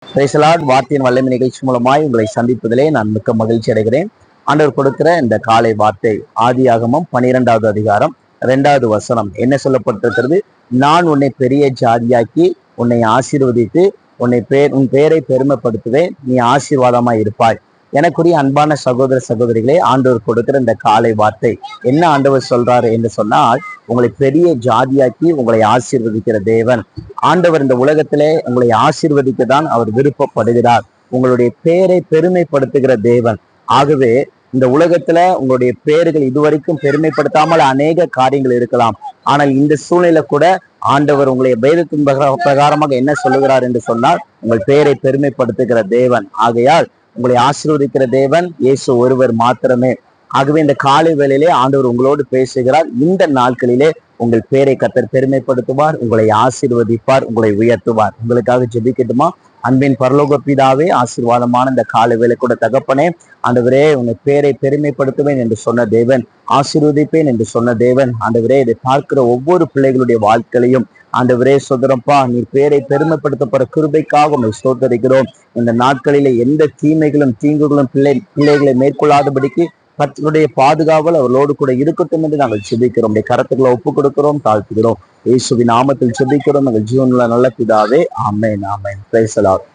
வார்த்தையின் வல்லமை நிகழ்ச்சி மூலமாய் உங்களை சந்திப்பதிலே நான் மிக்க மகிழ்ச்சி அடைகிறேன். ஆண்டவர் கொடுக்கிற இந்த காலை வார்த்தை ஆதியாகமம் 12வது அதிகாரம் 2வது வசனம் என்ன சொல்லப்பட்டிருக்கிறது? நான் உன்னை பெரிய ஜாதியாக்கி உன்னை ஆசீர்வதித்து உன் பெயரை பெருமைப்படுத்துவேன், நீ ஆசீர்வாதமாய் இருப்பாய். எனக்குரிய அன்பான சகோதர சகோதரிகளே, ஆண்டவர் கொடுக்கிற இந்த காலை வார்த்தை என்ன ஆண்டவர் சொல்றாரு என்று சொன்னால், உங்களை பெரிய ஜாதியாக்கி உங்களை ஆசீர்வதிக்கிற தேவன். ஆண்டவர் இந்த உலகத்திலே உங்களை ஆசீர்வதிக்க தான் அவர் விருப்பப்படுகிறார். உங்களுடைய பெயரை பெருமைப்படுத்துகிற தேவன். ஆகவே இந்த உலகத்துல உங்களுடைய பெயர்கள் இதுவரைக்கும் பெருமைப்படுத்தாமல் அநேக காரியங்கள் இருக்கலாம். ஆனால் இந்த சூழ்நிலை கூட ஆண்டவர் உங்களை வேதத்தின் பிரகாரமாக என்ன சொல்லுகிறார் என்று சொன்னால், உங்கள் பெயரை பெருமைப்படுத்துகிற தேவன். ஆகையால் உங்களை ஆசீர்வதிக்கிற தேவன் இயேசு ஒருவர் மாத்திரமே. ஆகவே இந்த காலை வேளையிலே ஆண்டவர் உங்களோடு பேசுகிறார். இந்த நாட்களிலே உங்கள் பேரை கர்த்தர் பெருமைப்படுத்துவார், உங்களை ஆசீர்வதிப்பார், உங்களை உயர்த்துவார். உங்களுக்காக ஜெபிக்கட்டுமா? அன்பின் பரலோக பிதாவே, ஆசீர்வாதமான இந்த காலை வேளை கூட தகப்பனே, ஆண்டவரே உன்னை பேரை பெருமைப்படுத்துவேன் என்று சொன்ன தேவன், ஆசீர்வதிப்பேன் என்று சொன்ன தேவன், ஆண்டவரே இதை பார்க்கிற ஒவ்வொரு பிள்ளைகளுடைய வாழ்க்கையிலையும் ஆண்டவரே சோதரப்பா, நீ பேரை பெருமைப்படுத்தப்படுற கிருபைக்காக உண்மை சோதரிக்கிறோம். இந்த நாட்களிலே எந்த தீமைகளும் தீங்குகளும் பிள்ளைகளை மேற்கொள்ளாதபடிக்கு கர்த்தருடைய பாதுகாவல் அவர்களோடு கூட இருக்கட்டும் என்று நாங்கள் செபிக்கிறோம். கரத்துக்களை ஒப்புக் கொடுக்கிறோம், தாழ்த்துகிறோம். இயேசுவின் நாமத்தில் செபிக்கிறோம் எங்கள் ஜீவனுள்ள நல்ல பிதாவே. Amen, amen. Praise the Lord.